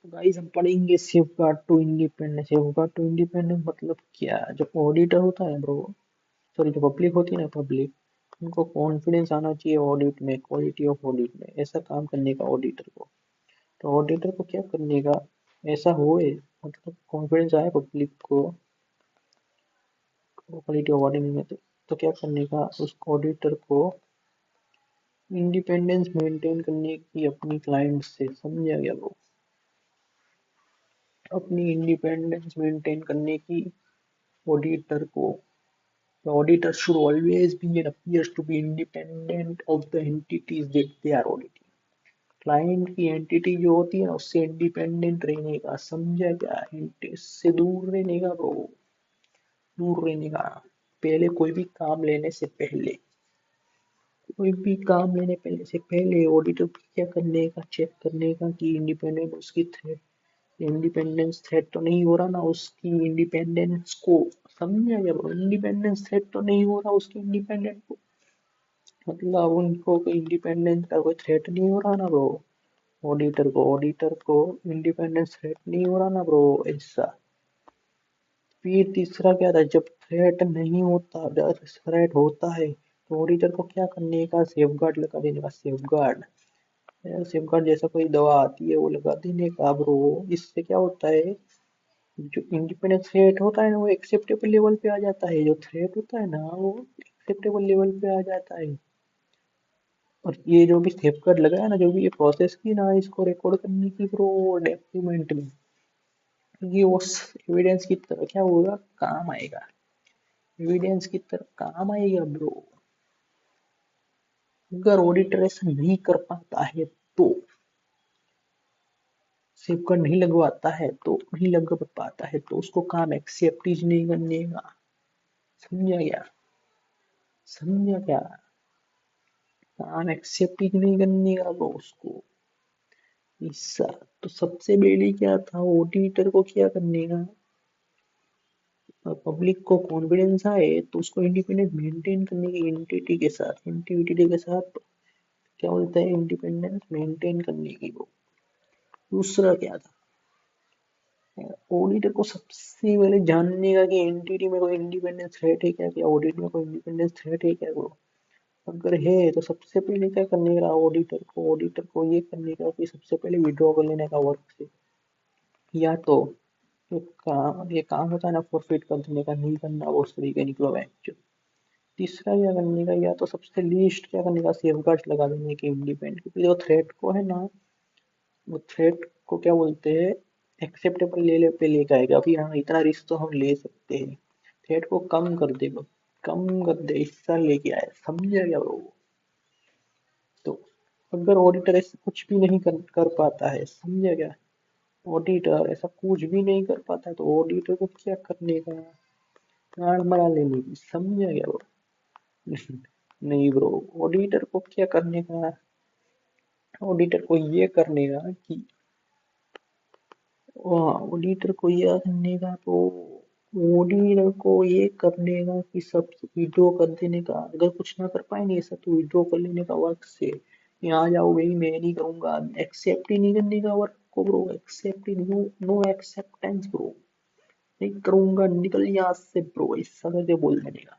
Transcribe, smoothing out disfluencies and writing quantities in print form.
तो गाइस हम पढ़ेंगे safeguard to independence. Safeguard to independence मतलब क्या? जो ऑडिटर होता है ब्रो, सॉरी जो पब्लिक होती है ना, पब्लिक, उनको कॉन्फिडेंस आना चाहिए ऑडिट में, क्वालिटी ऑफ ऑडिट में, ऐसा काम करने का ऑडिटर को। तो ऑडिटर को क्या करने का, ऐसा होए, मतलब कॉन्फिडेंस आए पब्लिक को क्वालिटी ऑफ ऑडिट में। तो क्या करने का उस ऑडिटर को, इंडिपेंडेंस मेंटेन करने की अपनी क्लाइंट से, समझा गया वो? अपनी इंडिपेंडेंस मेंटेन करने की ऑडिटर को। The auditor should always be and appears to be independent of the entities that they are auditing. Client की एंटिटी जो होती है ना, उससे इंडिपेंडेंट रहने का, समझा क्या? इससे दूर रहने का ब्रो, दूर रहने का। पहले कोई भी काम लेने से पहले, कोई भी काम लेने पहले से पहले ऑडिटर को क्या करने का, चेक करने का कि इंडिपेंडेंट उसकी थ्रेट, इंडिपेंडेंस थ्रेट तो नहीं हो रहा ना उसकी इंडिपेंडेंस को। समझा क्या ब्रो? इंडिपेंडेंस थ्रेट तो नहीं हो रहा उसकी इंडिपेंडेंट को, मतलब उनको कोई इंडिपेंडेंस का कोई थ्रेट नहीं हो रहा ना ब्रो। ऑडिटर को इंडिपेंडेंस थ्रेट नहीं हो रहा ना ब्रो, ऐसा। फिर तीसरा क्या था, जब थ्रेट नहीं होता, जब थ्रेट होता है तो ऑडिटर को क्या करने का, सेफ गार्ड लगा देने का। सेफ गार्ड, सेफ गार्ड जैसा कोई दवा आती है वो लगा देने का ब्रो। इससे क्या होता है, जो इंडिपेंडेंस थ्रेट होता है ना वो एक्सेप्टेबल लेवल पे आ जाता है, जो थ्रेट होता है ना वो एक्सेप्टेबल लेवल पे आ जाता है। और ये जो भी सेफगार्ड लगाया ना, जो भी ये प्रोसेस की ना, इसको रिकॉर्ड करने की ब्रो डॉक्यूमेंट में, ये उस एविडेंस की तरह क्या होगा, काम आएगा। एविडेंस की तरह काम आएगा ब्रो। अगर ऑडिटर ऐसा नहीं कर पाता है तो, सेफगार्ड नहीं लगवाता है तो, नहीं लग पाता है तो उसको काम एक्सेप्ट ही नहीं करने का। समझा क्या? समझा क्या? काम एक्सेप्ट ही नहीं करने का ब्रो उसको, ऐसा। तो सबसे पहले क्या था, ऑडिटर को क्या करने का, पब्लिक को कॉन्फिडेंस आए तो उसको इंडिपेंडेंस मेंटेन करने की, एंटिटी के साथ क्या बोलते हैं, इंडिपेंडेंस मेंटेन करने की वो। दूसरा क्या था, ऑडिटर को सबसे पहले जानने का कि एंटिटी में कोई इंडिपेंडेंस थ्रेट है क्या, क्या ऑडिट में कोई इंडिपेंडेंस थ्रेट है क्या वो। अगर है तो सबसे पहले क्या करने का ऑडिटर को ये करने का कि सबसे पहले विड्रॉ कर लेने का वर्क से, या तो ये काम होता है ना फॉरफिट कर देने का, नहीं करना वो उस तरीके निकलो बैंक। तीसरा क्या करने का, या तो सबसे लीस्ट क्या करने का, सेफगार्ड्स लगा देने के इंडिपेंडेंट, क्योंकि जो थ्रेट को है ना, वो थ्रेट को क्या बोलते हैं, एक्सेप्टेबल ले ले पे लेके आएगा, अभी हाँ इतना रिस्क तो हम ले सकते हैं, थ्रेट को कम कर दे, कम कर दे, हिस्सा लेके आए, समझा क्या वो। तो अगर ऑडिटर ऐसा कुछ भी नहीं कर पाता है, समझा क्या, ऑडिटर ऐसा कुछ भी नहीं कर पाता है तो ऑडिटर को क्या करने का, गाड़ मरा लेने की, समझा क्या वो। नहीं ब्रो, ऑडिटर को क्या करने का, ऑडिटर को ये करने का कि, ऑडिटर को ये करने का तो, ऑडिटर को ये करने का कि सब विड्रॉ कर देने का, अगर कुछ ना कर पाएंगे ऐसा तो विड्रॉ कर लेने का वर्क से। यहाँ जाओ भाई मैं नहीं करूंगा, एक्सेप्ट ही नहीं करने का वर्क को ब्रो, एक्सेप्ट ही, नो नो एक्सेप्टेंस ब्रो, नहीं करूंगा, निकल यहाँ से ब्रो, ऐसा करके बोल देने का।